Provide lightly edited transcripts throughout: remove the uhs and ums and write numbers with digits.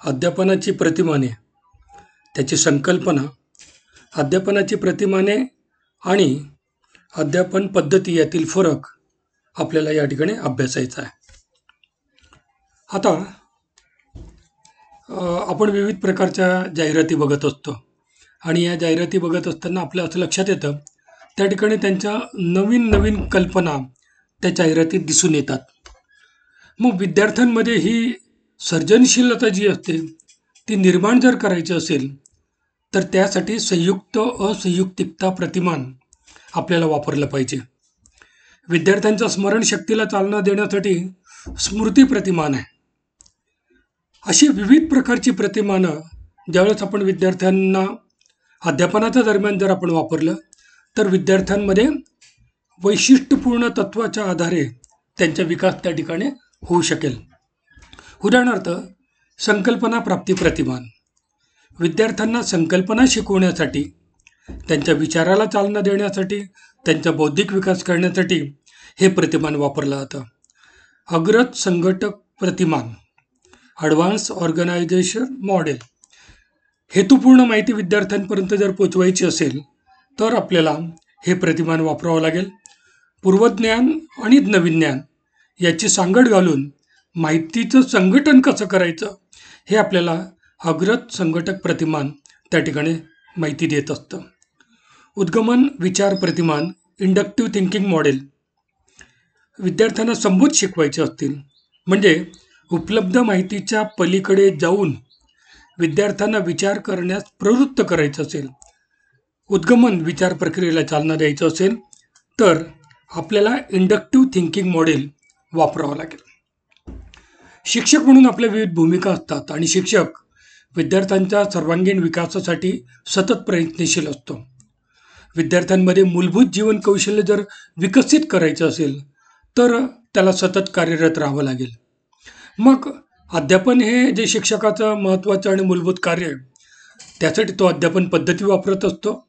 अध्यापनाची प्रतिमाने, त्याची संकल्पना, अध्यापनाची प्रतिमाने आणि अध्यापन पद्धती यातील फरक आपल्याला या ठिकाणी अभ्यासायचा आहे. आता आपण विविध प्रकारच्या जाहिराती बघत असतो आणि या जाहिराती बघत असताना आपल्या असं लक्षात येतं त्या ठिकाणी त्यांच्या नवीन नवीन कल्पना त्या जाहिरातीत दिसून येतात. मग विद्यार्थ्यांमध्ये ही सर्जनशीलता जी असते ती निर्माण जर करायची असेल तर त्यासाठी संयुक्त असंयुक्तिकता प्रतिमान आपल्याला वापरलं पाहिजे. विद्यार्थ्यांच्या स्मरणशक्तीला चालना देण्यासाठी स्मृती प्रतिमान आहे. अशी विविध प्रकारची प्रतिमानं ज्यावेळेस आपण विद्यार्थ्यांना अध्यापनाच्या दरम्यान जर आपण वापरलं तर विद्यार्थ्यांमध्ये वैशिष्ट्यपूर्ण तत्वाच्या आधारे त्यांचा विकास त्या ठिकाणी होऊ शकेल. उदाहरणार्थ संकल्पना प्राप्ती प्रतिमान. विद्यार्थ्यांना संकल्पना शिकवण्यासाठी, त्यांच्या विचाराला चालना देण्यासाठी, त्यांचा बौद्धिक विकास करण्यासाठी हे प्रतिमान वापरलं जातं. अग्रज संघटक प्रतिमान, ॲडव्हान्स ऑर्गनायझेशन मॉडेल. हेतुपूर्ण माहिती विद्यार्थ्यांपर्यंत जर पोचवायची असेल तर आपल्याला हे प्रतिमान वापरावं लागेल. पूर्वज्ञान आणि नवीन ज्ञान याची सांगड घालून माहितीचं संघटन कसं करायचं हे आपल्याला अग्रज संघटक प्रतिमान त्या ठिकाणी माहिती देत असतं. उद्गमन विचार प्रतिमान, इंडक्टिव्ह थिंकिंग मॉडेल. विद्यार्थ्यांना संभूत शिकवायचे असतील म्हणजे उपलब्ध माहितीच्या पलीकडे जाऊन विद्यार्थ्यांना विचार करण्यास प्रवृत्त करायचं असेल, उद्गमन विचार प्रक्रियेला चालना द्यायचं असेल तर आपल्याला इंडक्टिव्ह थिंकिंग मॉडेल वापरावं लागेल. शिक्षक म्हणून आपल्या विविध भूमिका असतात आणि शिक्षक विद्यार्थ्यांच्या सर्वांगीण विकासासाठी सतत प्रयत्नशील असतो. विद्यार्थ्यांमध्ये मूलभूत जीवन कौशल्य जर विकसित करायचं असेल तर त्याला सतत कार्यरत राहावं लागेल. मग अध्यापन हे जे शिक्षकाचं महत्त्वाचं आणि मूलभूत कार्य आहे त्यासाठी तो अध्यापन पद्धती वापरत असतो.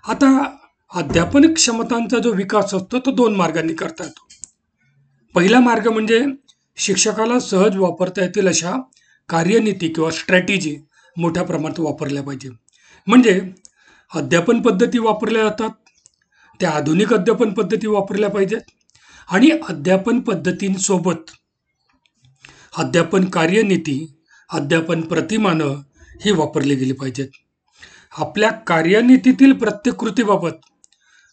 आता अध्यापन क्षमतांचा जो विकास असतो तो 2 मार्गांनी करता येतो. पहिला मार्ग म्हणजे शिक्षकाला सहज वापरता येतील अशा कार्यनीती किंवा स्ट्रॅटेजी मोठ्या प्रमाणात वापरल्या पाहिजे. म्हणजे अध्यापन पद्धती वापरल्या जातात, त्या आधुनिक अध्यापन पद्धती वापरल्या पाहिजेत आणि अध्यापन पद्धतींसोबत अध्यापन कार्यनीती, अध्यापन प्रतिमानं ही वापरली गेली पाहिजेत. आपल्या कार्यनीतीतील प्रत्येक कृतीबाबत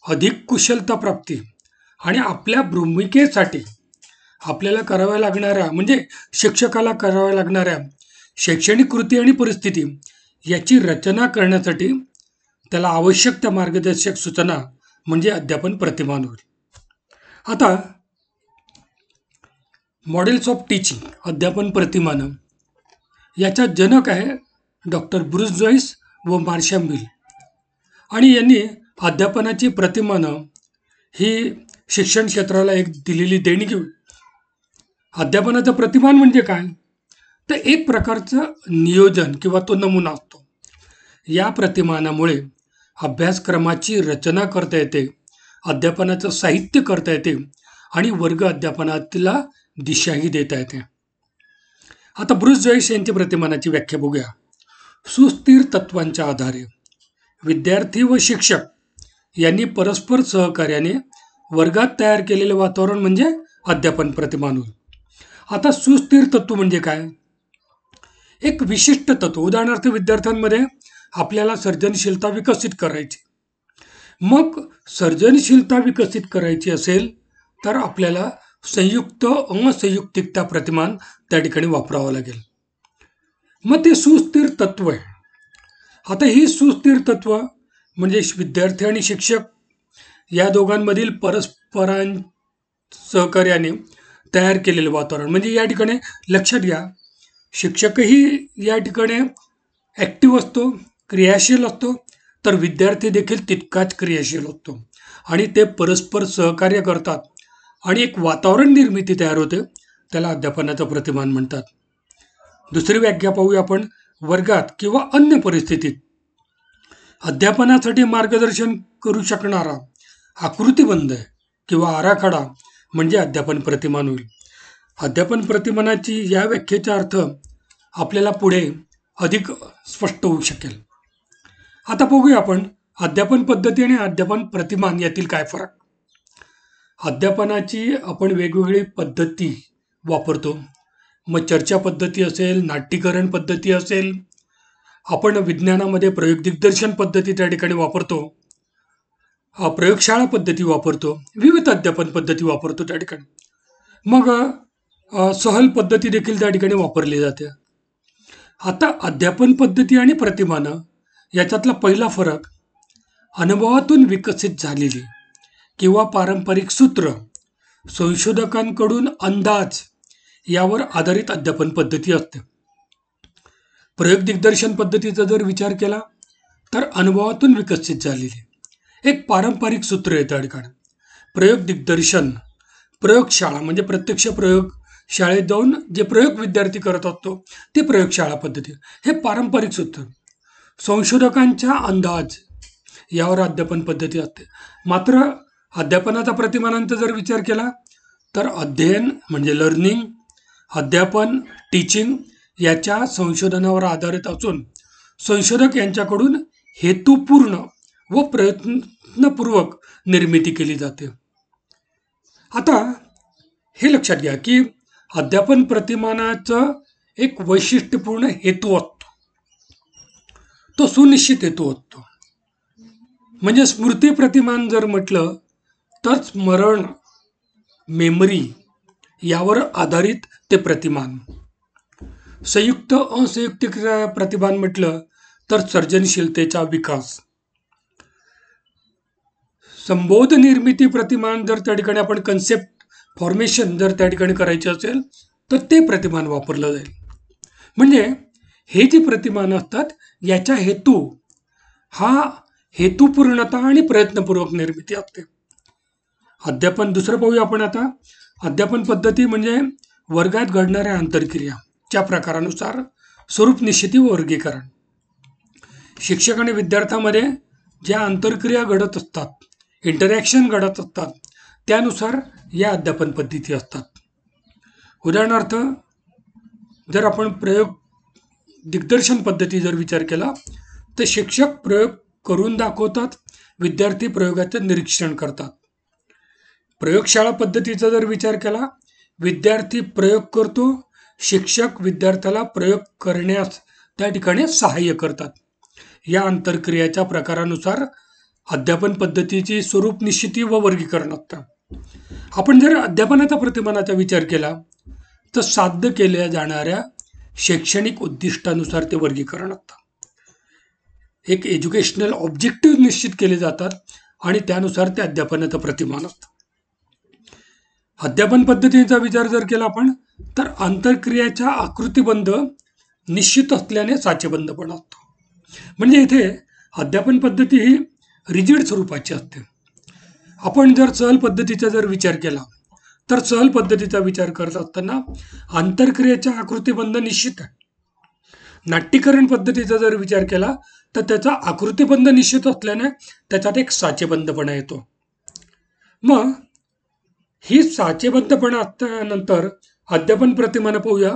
अधिक कुशलता प्राप्ती आणि आपल्या भूमिकेसाठी आपल्याला कराव्या लागणाऱ्या म्हणजे शिक्षकाला कराव्या लागणाऱ्या शैक्षणिक कृती आणि परिस्थिती याची रचना करण्यासाठी त्याला आवश्यक त्या मार्गदर्शक सूचना म्हणजे अध्यापन प्रतिमान होईल. आता मॉडेल्स ऑफ टीचिंग, अध्यापन प्रतिमानं याचा जनक आहे डॉक्टर ब्रूस जॉइस व मार्शम मिल आणि यांनी अध्यापनाची प्रतिमानं ही शिक्षण क्षेत्राला एक दिलेली देणगी. अध्यापनाचं प्रतिमान म्हणजे काय तर एक प्रकारचं नियोजन किंवा तो नमुना असतो. या प्रतिमानामुळे अभ्यासक्रमाची रचना करता येते, अध्यापनाचं साहित्य करता येते आणि वर्ग अध्यापनाला दिशाही देता येते. आता ब्रूस जॉइस यांची प्रतिमानाची व्याख्या बघूया. सुस्थिर तत्वांच्या आधारे विद्यार्थी व शिक्षक यांनी परस्पर सहकार्याने वर्गात तयार केलेले वातावरण म्हणजे अध्यापन प्रतिमान होईल. आता सुस्थिर तत्व म्हणजे काय? एक विशिष्ट तत्व. उदाहरणार्थ विद्यार्थ्यांमध्ये आपल्याला सर्जनशीलता विकसित करायची. मग सर्जनशीलता विकसित करायची असेल तर आपल्याला संयुक्त असंयुक्तिकता प्रतिमान त्या ठिकाणी वापरावं लागेल. मग ते सुस्थिर तत्व आहे. आता ही सुस्थिर तत्व म्हणजे विद्यार्थी आणि शिक्षक या दोघांमधील परस्परां सहकार्याने तयार केलेलं वातावरण. म्हणजे या ठिकाणी लक्षात घ्या, शिक्षकही या ठिकाणी ॲक्टिव्ह असतो, क्रियाशील असतो, तर विद्यार्थी देखील तितकाच क्रियाशील असतो आणि ते परस्पर सहकार्य करतात आणि एक वातावरण निर्मिती तयार होते, त्याला अध्यापनाचं प्रतिमान म्हणतात. दुसरी व्याख्या पाहूया आपण. वर्गात किंवा अन्य परिस्थितीत अध्यापनासाठी मार्गदर्शन करू शकणारा आकृतिबंध किंवा आराखडा म्हणजे अध्यापन प्रतिमान होईल. अध्यापन प्रतिमानाची या व्याख्येचा अर्थ आपल्याला पुढे अधिक स्पष्ट होऊ शकेल. आता बघूया आपण अध्यापन पद्धती आणि अध्यापन प्रतिमान यातील काय फरक. अध्यापनाची आपण वेगवेगळी पद्धती वापरतो. मग चर्चा पद्धती असेल, नाट्यीकरण पद्धती असेल, आपण विज्ञानामध्ये प्रयोग दिग्दर्शन पद्धती त्या ठिकाणी वापरतो, प्रयोगशाळा पद्धती वापरतो, विविध अध्यापन पद्धती वापरतो त्या ठिकाणी. मग सहल पद्धती देखील त्या ठिकाणी वापरली जाते. आता अध्यापन पद्धती आणि प्रतिमान याच्यातला पहिला फरक, अनुभवातून विकसित झालेली किंवा पारंपरिक सूत्र, संशोधकांकडून अंदाज यावर आधारित अध्यापन पद्धती असते. प्रयोग दिग्दर्शन पद्धतीचा जर विचार केला तर अनुभवातून विकसित झालेली एक पारंपरिक सूत्र आहे त्या ठिकाणी. प्रयोग दिग्दर्शन, प्रयोगशाळा म्हणजे प्रत्यक्ष प्रयोग शाळेत जाऊन जे प्रयोग विद्यार्थी करत असतो ते प्रयोगशाळा पद्धती, हे पारंपरिक सूत्र. संशोधकांच्या अंदाज यावर अध्यापन पद्धती असते. मात्र अध्यापनाचा प्रतिमानांचा जर विचार केला तर अध्ययन म्हणजे लर्निंग, अध्यापन टीचिंग याच्या संशोधनावर आधारित असून संशोधक यांच्याकडून हेतुपूर्ण व प्रयत्नपूर्वक निर्मिती केली जाते. आता हे लक्षात घ्या की अध्यापन प्रतिमानाचं एक वैशिष्ट्यपूर्ण हेतू असतो, तो सुनिश्चित हेतू असतो. म्हणजे स्मृती प्रतिमान जर म्हटलं तर स्मरण, मेमरी यावर आधारित ते प्रतिमान. संयुक्त असंयुक्तिक प्रतिमान म्हटलं तर सर्जनशीलतेचा विकास. संबोध निर्मिती प्रतिमान जर त्या ठिकाणी आपण कन्सेप्ट फॉर्मेशन जर त्या ठिकाणी करायचे असेल तर ते प्रतिमान वापरलं जाईल. म्हणजे हे जे प्रतिमान असतात याचा हेतू हा हेतुपूर्णता आणि प्रयत्नपूर्वक निर्मिती असते. अध्यापन दुसरं पाहूया आपण आता. अध्यापन पद्धती म्हणजे वर्गात घडणाऱ्या आंतरक्रियाच्या प्रकारानुसार स्वरूप निश्चिती व वर्गीकरण. शिक्षक आणि विद्यार्थ्यांमध्ये ज्या आंतरक्रिया घडत असतात, इंटरॅक्शन घडत असतात, त्यानुसार या अध्यापन पद्धती असतात. उदाहरणार्थ जर आपण प्रयोग दिग्दर्शन पद्धती जर विचार केला तर शिक्षक प्रयोग करून दाखवतात, विद्यार्थी प्रयोगाचं निरीक्षण करतात. प्रयोगशाळा पद्धतीचा जर विचार केला, विद्यार्थी प्रयोग करतो, शिक्षक विद्यार्थ्याला प्रयोग करण्यास त्या ठिकाणी सहाय्य करतात. या आंतरक्रियाच्या प्रकारानुसार अध्यापन पद्धतीची स्वरूप निश्चिती व वर्गीकरण असतं. आपण जर अध्यापनाचा प्रतिमानाचा विचार केला तर साध्य केल्या जाणाऱ्या शैक्षणिक उद्दिष्टानुसार ते वर्गीकरण असतं. एक एज्युकेशनल ऑब्जेक्टिव्ह निश्चित केले जातात आणि त्यानुसार ते अध्यापनाचं प्रतिमान असतं. अध्यापन पद्धतीचा विचार जर केला आपण तर आंतरक्रियाचा आकृतिबंध निश्चित असल्याने साचेबंधपणा असतो. म्हणजे इथे अध्यापन पद्धती ही रिजिड स्वरूपाची असते. आपण जर सहल पद्धतीचा जर विचार केला तर सहल पद्धतीचा विचार करत असताना आंतरक्रियेचा आकृतिबंध निश्चित आहे. नाट्यीकरण पद्धतीचा जर विचार केला तर त्याचा आकृतिबंध निश्चित असल्याने त्याच्यात एक साचेबंधपणा येतो. मग ही साचेबद्धपणा असल्यानंतर अध्यापन प्रतिमान पाहूया.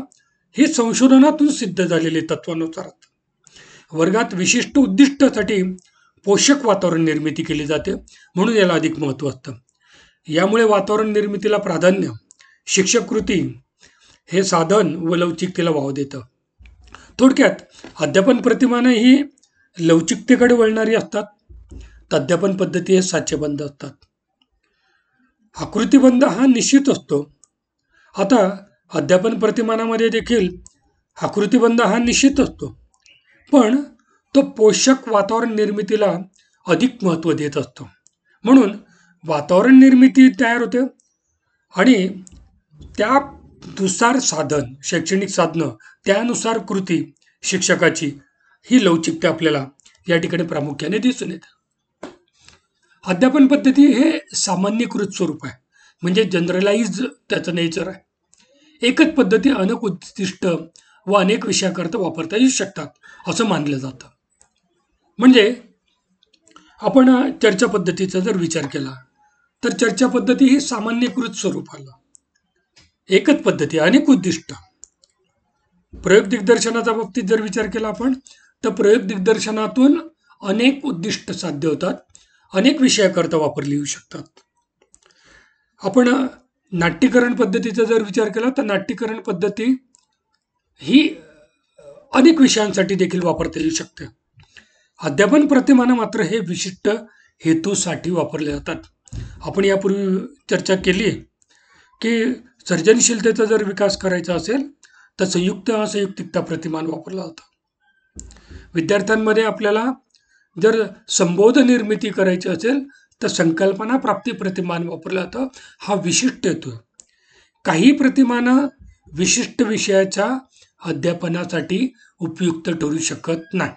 ही संशोधनातून सिद्ध झालेली तत्वानुसार वर्गात विशिष्ट उद्दिष्टासाठी पोषक वातावरण निर्मिती केली जाते, म्हणून याला अधिक महत्त्व असतं. यामुळे वातावरण निर्मितीला प्राधान्य, शिक्षक कृती हे साधन व लवचिकतेला वाव देतं. थोडक्यात अध्यापन प्रतिमान ही लवचिकतेकडे वळणारी असतात, अध्यापन पद्धती हे साचेबंध असतात. आकृतिबंध हा निश्चित असतो. आता अध्यापन प्रतिमानामध्ये देखील आकृतिबंध हा निश्चित असतो, पण तो पोषक वातावरण निर्मितीला अधिक महत्त्व देत असतो. म्हणून वातावरण निर्मिती तयार होते आणि त्यानुसार साधन, शैक्षणिक साधनं, त्यानुसार कृती शिक्षकाची, ही लवचिकता आपल्याला या ठिकाणी प्रामुख्याने दिसून येते. अध्यापन पद्धती हे सामान्यीकृत स्वरूप आहे, म्हणजे जनरलाइज त्याचं नेचर आहे. एकच पद्धती अनेक उद्दिष्ट व अनेक विषयाकरता वापरता येऊ शकतात असं मानलं जातं. म्हणजे आपण चर्चा पद्धतीचा जर विचार केला तर चर्चा पद्धती ही सामान्यीकृत स्वरूपाला, एकच पद्धती अनेक उद्दिष्ट प्रयोग दिग्दर्शनाच्या बाबतीत जर विचार केला आपण, तर प्रयोग दिग्दर्शनातून अनेक उद्दिष्ट साध्य होतात, अनेक विषयाकरता वापरली येऊ शकतात. आपण नाट्यीकरण पद्धतीचा जर विचार केला, तर नाट्यीकरण पद्धती ही अनेक विषयांसाठी देखील वापरता येऊ शकते. अध्यापन प्रतिमानं मात्र हे विशिष्ट हेतूसाठी वापरले जातात. आपण यापूर्वी चर्चा केली की सर्जनशीलतेचा जर विकास करायचा असेल, तर संयुक्त असंयुक्तिकता प्रतिमान वापरला जातं. विद्यार्थ्यांमध्ये आपल्याला जर संबोध निर्मिती करायची असेल, तर संकल्पना प्राप्ती प्रतिमान वापरलं जातं. हा विशिष्ट हेतू आहे. काही प्रतिमानं विशिष्ट विषयाच्या अध्यापनासाठी उपयुक्त ठरू शकत नाही.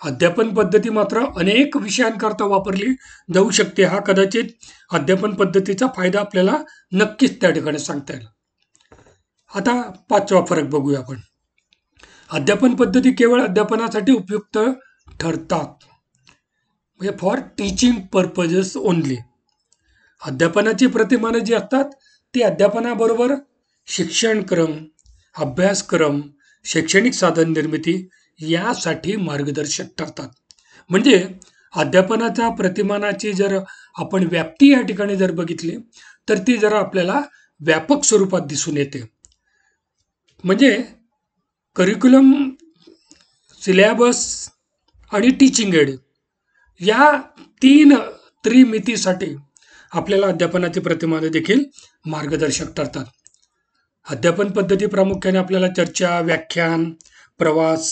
अध्यापन पद्धती मात्र अनेक विषयांकरता वापरली जाऊ शकते. हा कदाचित अध्यापन पद्धतीचा फायदा आपल्याला नक्कीच त्या ठिकाणी सांगता येईल. आता 5वा फरक बघूया आपण. अध्यापन पद्धती केवळ अध्यापनासाठी उपयुक्त ठरतात, म्हणजे फॉर टीचिंग पर्पजेस ओनली. अध्यापनाची प्रतिमानं जी असतात ती अध्यापनाबरोबर शिक्षणक्रम, अभ्यासक्रम, शैक्षणिक साधन निर्मिती यासाठी मार्गदर्शक ठरतात. म्हणजे अध्यापनाच्या प्रतिमानाची जर आपण व्याप्ती या ठिकाणी जर बघितली, तर ती जरा आपल्याला व्यापक स्वरूपात दिसून येते. म्हणजे करिक्युलम, सिलॅबस आणि टीचिंग एड या 3 त्रिमितीसाठी आपल्याला अध्यापनाची प्रतिमानं देखील मार्गदर्शक ठरतात. अध्यापन पद्धती प्रामुख्याने आपल्याला चर्चा, व्याख्यान, प्रवास,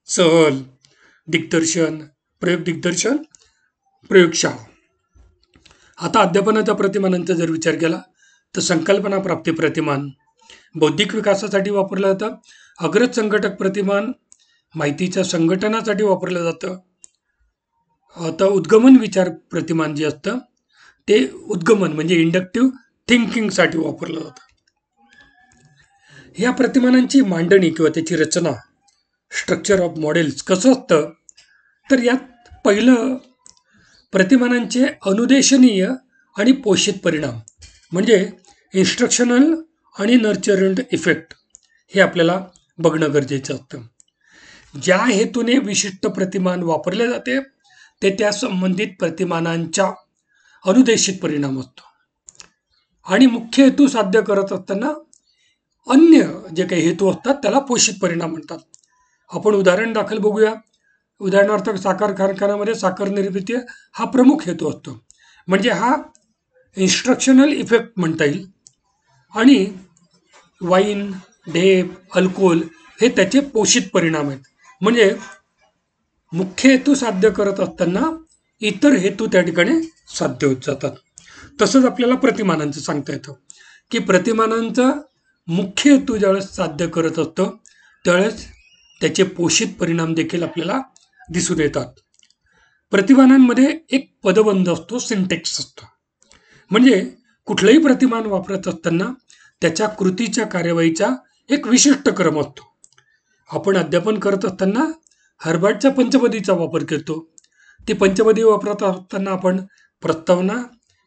सहल, दिग्दर्शन, प्रयोग दिग्दर्शन, प्रयोगशाळा. आता अध्यापनाच्या प्रतिमानांचा जर विचार केला, तर संकल्पना प्राप्ती प्रतिमान बौद्धिक विकासासाठी वापरलं जातं. अग्रज संघटक प्रतिमान माहितीच्या संघटनासाठी वापरलं जातं. आता उद्गमन विचार प्रतिमान जे असतं ते उद्गमन म्हणजे इंडक्टिव्ह थिंकिंगसाठी वापरलं जातं. या प्रतिमानांची मांडणी किंवा त्याची रचना, स्ट्रक्चर ऑफ मॉडेल्स कसं असतं, तर यात पहिलं प्रतिमानांचे अनुदेशनीय आणि पोषित परिणाम म्हणजे इन्स्ट्रक्शनल आणि नर्चरंट इफेक्ट हे आपल्याला बघणं गरजेचं असतं. ज्या हेतूने विशिष्ट प्रतिमान वापरले जाते ते त्या संबंधित प्रतिमानांच्या अनुदेशित परिणाम असतो. आणि मुख्य हेतू साध्य करत असताना अन्य जे काही हेतू असतात त्याला पोषित परिणाम म्हणतात. आपण उदाहरण दाखल बघूया. उदाहरणार्थ साखर कारखान्यामध्ये साखर निर्मिती हा प्रमुख हेतू असतो, म्हणजे हा इन्स्ट्रक्शनल इफेक्ट म्हणता येईल. आणि वाईन, ढेप, अल्कोहोल हे त्याचे पोषित परिणाम आहेत. म्हणजे मुख्य हेतू साध्य करत असताना इतर हेतू त्या ठिकाणी साध्य होत जातात. तसंच आपल्याला प्रतिमानांचं सांगता येतं की प्रतिमानांचा मुख्य हेतू ज्यावेळेस साध्य करत असतो त्यावेळेस त्याचे पोषित परिणाम देखील आपल्याला दिसून येतात. प्रतिमानांमध्ये एक पदबंध असतो, सिंटेक्स असतो. म्हणजे कुठलंही प्रतिमान वापरत असताना त्याच्या कृतीच्या कार्यवाहीचा एक विशिष्ट क्रम असतो. आपण अध्यापन करत असताना हर्बर्टच्या पंचपदीचा वापर करतो. ती पंचपदी वापरत असताना आपण प्रस्तावना,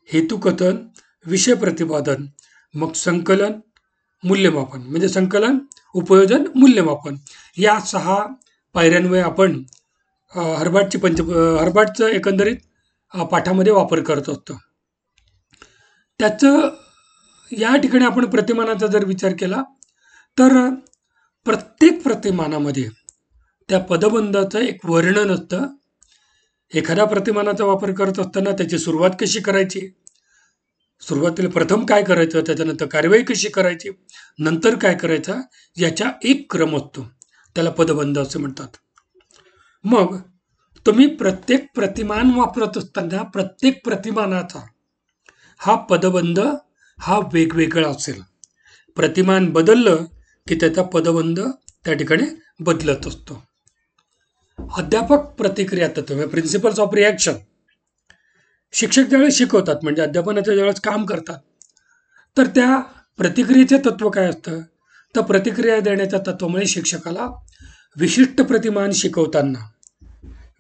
हेतुकथन, विषय प्रतिपादन, मग संकलन, मूल्यमापन म्हणजे संकलन, उपयोजन, मूल्यमापन या 6 पायऱ्यांवर आपण हर्बर्टचं एकंदरीत पाठामध्ये वापर करत असतो. त्याचं या ठिकाणी आपण प्रतिमानाचा जर विचार केला तर प्रत्येक प्रतिमानामध्ये त्या पदबंधाचं एक वर्णन असतं. एखाद्या प्रतिमानाचा वापर करत असताना त्याची सुरुवात कशी करायची, सुरुवातीला प्रथम काय करायचं, त्याच्यानंतर कार्यवाही कशी करायची, नंतर काय करायचं, याचा एक क्रम असतो. त्याला पदबंध असे म्हणतात. मग तुम्ही प्रत्येक प्रतिमान वापरत असताना प्रत्येक प्रतिमानाचा हा पदबंध हा वेगवेगळा असेल. प्रतिमान बदललं की त्याचा पदबंध त्या ठिकाणी बदलत असतो. अध्यापक प्रतिक्रिया तत्व, प्रिन्सिपल्स ऑफ रिॲक्शन. शिक्षक ज्यावेळेस शिकवतात म्हणजे अध्यापनाचं ज्यावेळेस काम करतात, तर त्या प्रतिक्रियेचे तत्व काय असतं, तर प्रतिक्रिया देण्याच्या तत्वामुळे शिक्षकाला विशिष्ट प्रतिमान शिकवताना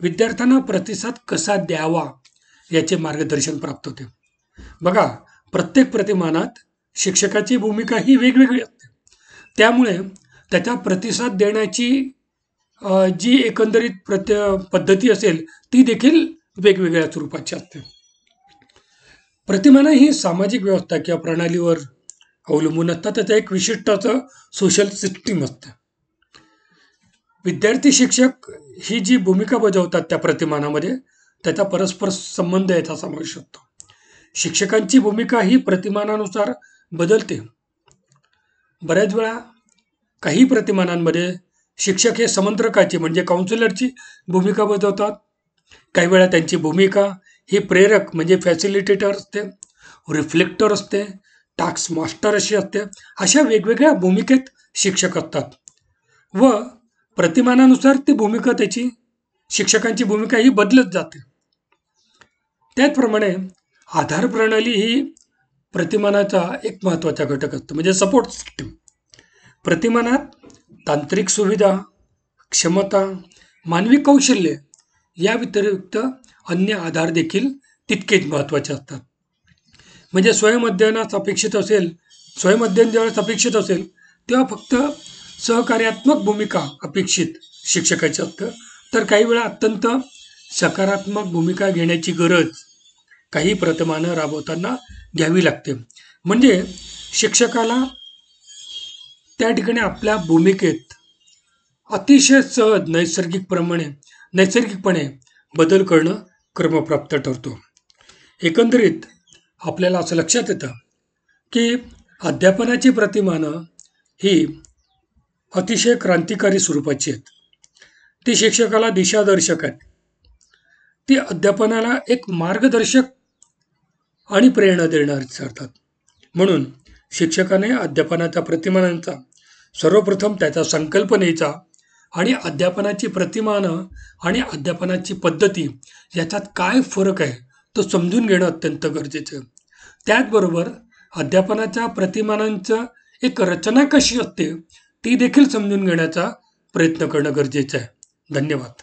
विद्यार्थ्यांना प्रतिसाद कसा द्यावा याचे मार्गदर्शन प्राप्त होते. बघा, प्रत्येक प्रतिमानात शिक्षकाची भूमिका ही वेगवेगळी असते. त्यामुळे त्याचा प्रतिसाद देण्याची जी एकंदरीत पद्धती असेल ती देखील वेगवेगळ्या स्वरूपाची असते. प्रतिमानं ही सामाजिक व्यवस्था किंवा प्रणालीवर अवलंबून असतात. त्याचं एक विशिष्ट असं सोशल सिस्टीम असतं. विद्यार्थी शिक्षक ही जी भूमिका बजावतात त्या प्रतिमानामध्ये त्याचा परस्पर संबंध याचा समावेश होतो. शिक्षकांची भूमिका ही प्रतिमानानुसार बदलते. बऱ्याच वेळा काही प्रतिमानांमध्ये शिक्षक हे समंत्रकाची म्हणजे काउन्सिलरची भूमिका बजावतात. काही वेळा त्यांची भूमिका ही प्रेरक म्हणजे फॅसिलिटेटर असते, रिफ्लेक्टर असते, टास्क मास्टर अशी असते. अशा वेगवेगळ्या भूमिकेत शिक्षक असतात व प्रतिमानानुसार ती भूमिका त्याची शिक्षकांची भूमिका ही बदलत जाते. त्याचप्रमाणे आधार प्रणाली ही प्रतिमानाचा एक महत्त्वाचा घटक असतो म्हणजे सपोर्ट सिस्टीम. प्रतिमानात तांत्रिक सुविधा, क्षमता, मानवी कौशल्य या व्यतिरिक्त अन्य आधार देखील तितकेच महत्त्वाचे असतात. म्हणजे स्वयंअध्ययन ज्यावेळेस अपेक्षित असेल तेव्हा फक्त सहकार्यात्मक भूमिका अपेक्षित शिक्षकाची असतं. तर काही वेळा अत्यंत सकारात्मक भूमिका घेण्याची गरज काही प्रतिमानं राबवताना घ्यावी लागते. म्हणजे शिक्षकाला त्या ठिकाणी आपल्या भूमिकेत अतिशय सहज नैसर्गिकपणे बदल करणं क्रमप्राप्त ठरतो. एकंदरीत आपल्याला असं लक्षात येतं की अध्यापनाची प्रतिमानं ही अतिशय क्रांतिकारी स्वरूपाची आहेत. ती शिक्षकाला दिशादर्शक आहेत. ती अध्यापनाला एक मार्गदर्शक आणि प्रेरणा देणारी ठरतात. म्हणून शिक्षकाने अध्यापनाच्या प्रतिमानांचा सर्वप्रथम त्याच्या संकल्पनेचा आणि अध्यापनाची प्रतिमानं आणि अध्यापनाची पद्धती याच्यात काय फरक आहे तो समजून घेणं अत्यंत गरजेचं आहे. त्याचबरोबर अध्यापनाच्या प्रतिमानांचं एक रचना कशी असते ती देखील समजून घेण्याचा प्रयत्न करणं गरजेचं आहे. धन्यवाद.